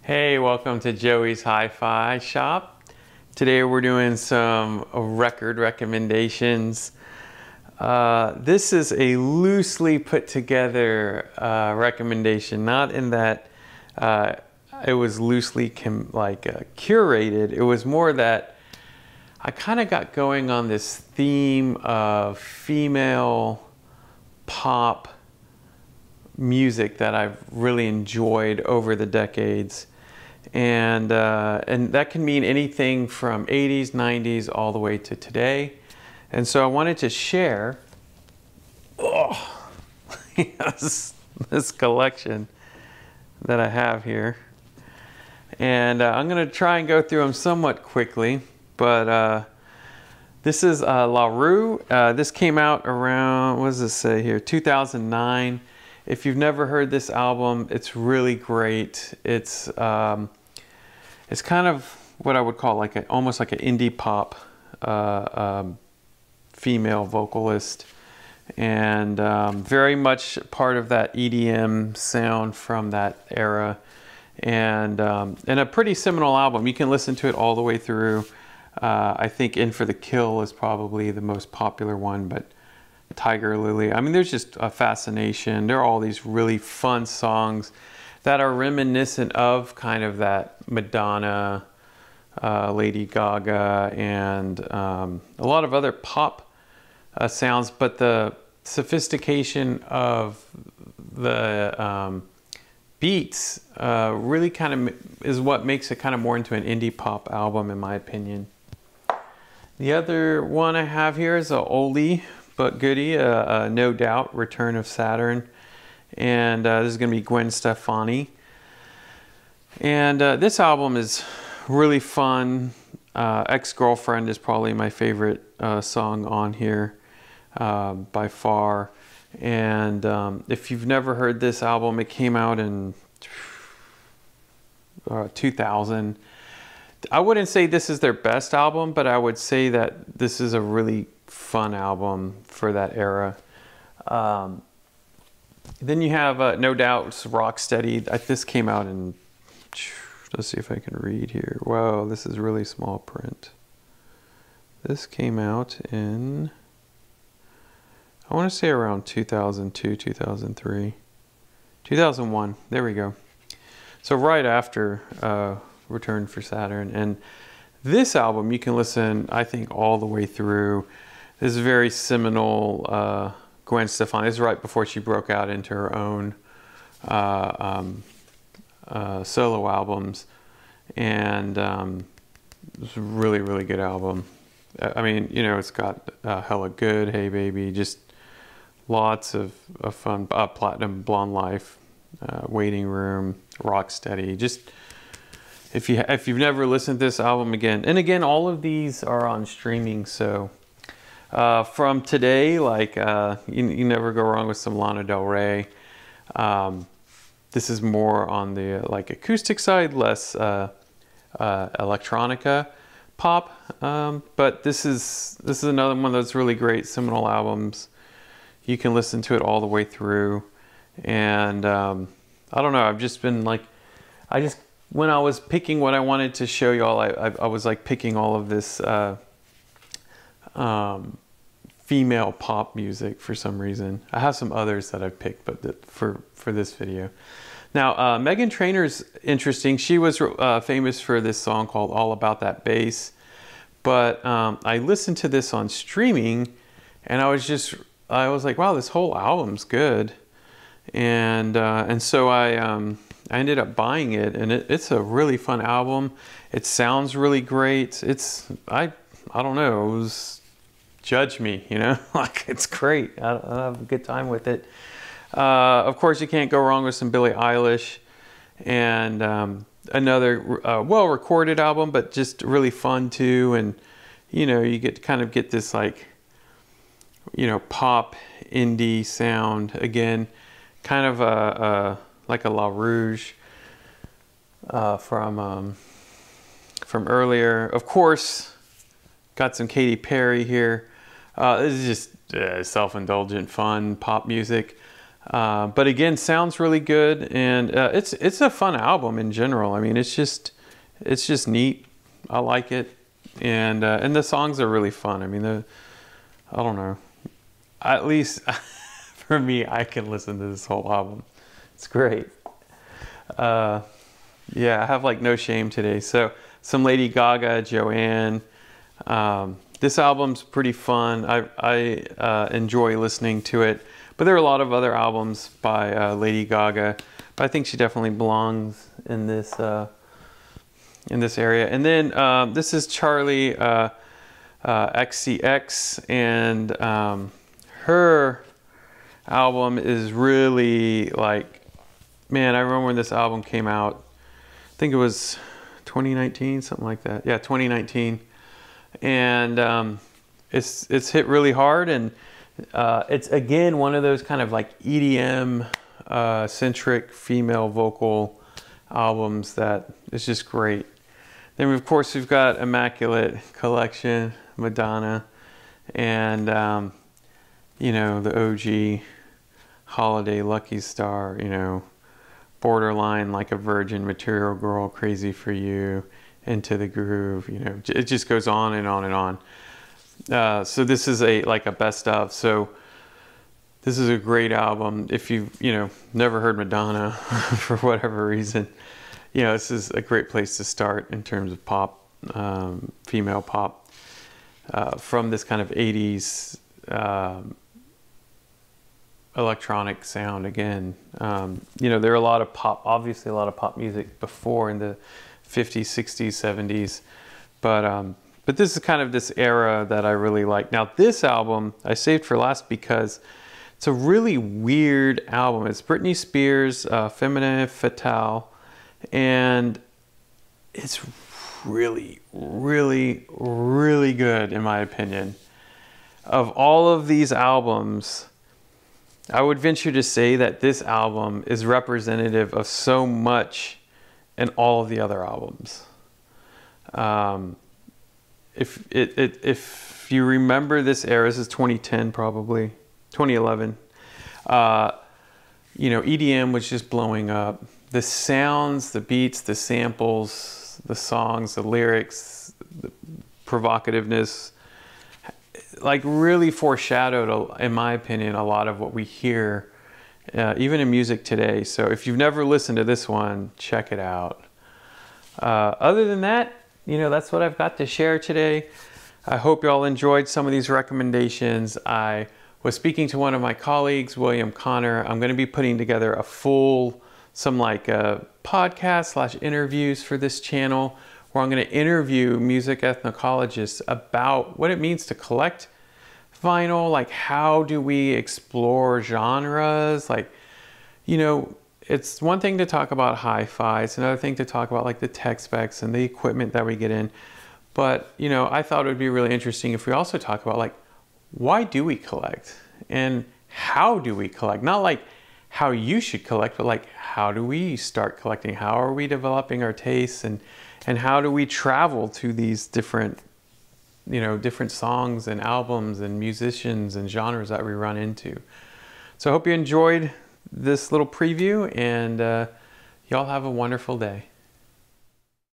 Hey, welcome to Joey's Hi-Fi shop. Today we're doing some record recommendations. This is a loosely put together recommendation, not in that it was loosely curated. It was more that I kind of got going on this theme of female pop music that I've really enjoyed over the decades. And that can mean anything from 80s, 90s, all the way to today. And so I wanted to share this collection that I have here. And I'm going to try and go through them somewhat quickly. But this is La Rue. This came out around, what does this say here, 2009. If you've never heard this album, it's really great. It's kind of what I would call almost like an indie pop female vocalist, and very much part of that EDM sound from that era, and a pretty seminal album. You can listen to it all the way through. I think In for the Kill is probably the most popular one, but Tiger Lily. I mean, there's just a fascination. There are all these really fun songs that are reminiscent of kind of that Madonna, Lady Gaga, and a lot of other pop sounds, but the sophistication of the beats really kind of is what makes it kind of more into an indie pop album, in my opinion. The other one I have here is an oldie but goodie, No Doubt, Return of Saturn. And this is going to be Gwen Stefani. And this album is really fun. Ex-Girlfriend is probably my favorite song on here by far. And if you've never heard this album, it came out in 2000. I wouldn't say this is their best album, but I would say that this is a really fun album for that era. Then you have No Doubt's Rocksteady. This came out in, let's see if I can read here. Whoa, this is really small print. This came out in, I want to say around 2002, 2003, 2001. There we go. So right after Return for Saturn. And this album you can listen, I think, all the way through. This is very seminal Gwen Stefani. This is right before she broke out into her own solo albums. And it's a really, really good album. I mean, you know, it's got Hella Good, Hey Baby, just lots of fun. Platinum Blonde Life, Waiting Room, Rocksteady. Just if you've never listened to this album again, and again, all of these are on streaming, so from today, you never go wrong with some Lana Del Rey. This is more on the acoustic side, less electronica pop, but this is another one of those really great seminal albums. You can listen to it all the way through, and I don't know, I've just been when I was picking what I wanted to show y'all, I was picking all of this female pop music for some reason. I have some others that I've picked, but for this video. Now, Meghan Trainor's interesting. She was famous for this song called All About That Bass, but I listened to this on streaming, and I was like, wow, this whole album's good, and so I ended up buying it, and it's a really fun album. It sounds really great. I don't know, it was, judge me, you know, it's great. I have a good time with it. Of course, you can't go wrong with some Billie Eilish, and another well-recorded album, but just really fun too. And you know, you get this pop indie sound again, kind of like a La Rouge from earlier. Of course, got some Katy Perry here. This is just self-indulgent, fun pop music. But again, sounds really good, and it's a fun album in general. I mean, it's just neat. I like it, and the songs are really fun. I mean, I don't know. At least for me, I can listen to this whole album. It's great. Yeah, I have like no shame today. So some Lady Gaga, Joanne. This album's pretty fun. I enjoy listening to it. But there are a lot of other albums by Lady Gaga. But I think she definitely belongs in this area. And then this is Charlie XCX, and her album is really like, man, I remember when this album came out. I think it was 2019, something like that. Yeah, 2019. And it's hit really hard, and it's again one of those kind of like EDM centric female vocal albums that is just great. Then of course we've got Immaculate Collection, Madonna, and you know, the OG Holiday, Lucky Star, you know, Borderline, Like a Virgin, Material Girl, Crazy for You, Into the Groove. You know, it just goes on and on and on. So this is like a best of. So this is a great album. If you've, you know, never heard Madonna for whatever reason, you know, this is a great place to start in terms of pop, female pop, from this kind of 80s electronic sound again. You know, there are a lot of pop, obviously a lot of pop music before in the 50s, 60s, 70s, but this is kind of this era that I really like. Now this album I saved for last because it's a really weird album. It's Britney Spears, Femme Fatale, and it's really, really, really good in my opinion. Of all of these albums, I would venture to say that this album is representative of so much in all of the other albums. If you remember this era, this is 2010 probably, 2011. You know, EDM was just blowing up. The sounds, the beats, the samples, the songs, the lyrics, the provocativeness, like really foreshadowed, in my opinion, a lot of what we hear even in music today. So if you've never listened to this one, check it out. Other than that, you know, that's what I've got to share today. I hope y'all enjoyed some of these recommendations. I was speaking to one of my colleagues, William Connor. I'm going to be putting together some podcast / interviews for this channel, where I'm going to interview music ethnologists about what it means to collect vinyl. Like, how do we explore genres? Like, you know, it's one thing to talk about hi-fi. It's another thing to talk about like the tech specs and the equipment that we get in. But, you know, I thought it would be really interesting if we also talk about like, why do we collect and how do we collect? Not like how you should collect, but like, how do we start collecting? How are we developing our tastes, and how do we travel to these different, you know, different songs and albums and musicians and genres that we run into. So I hope you enjoyed this little preview, and y'all have a wonderful day.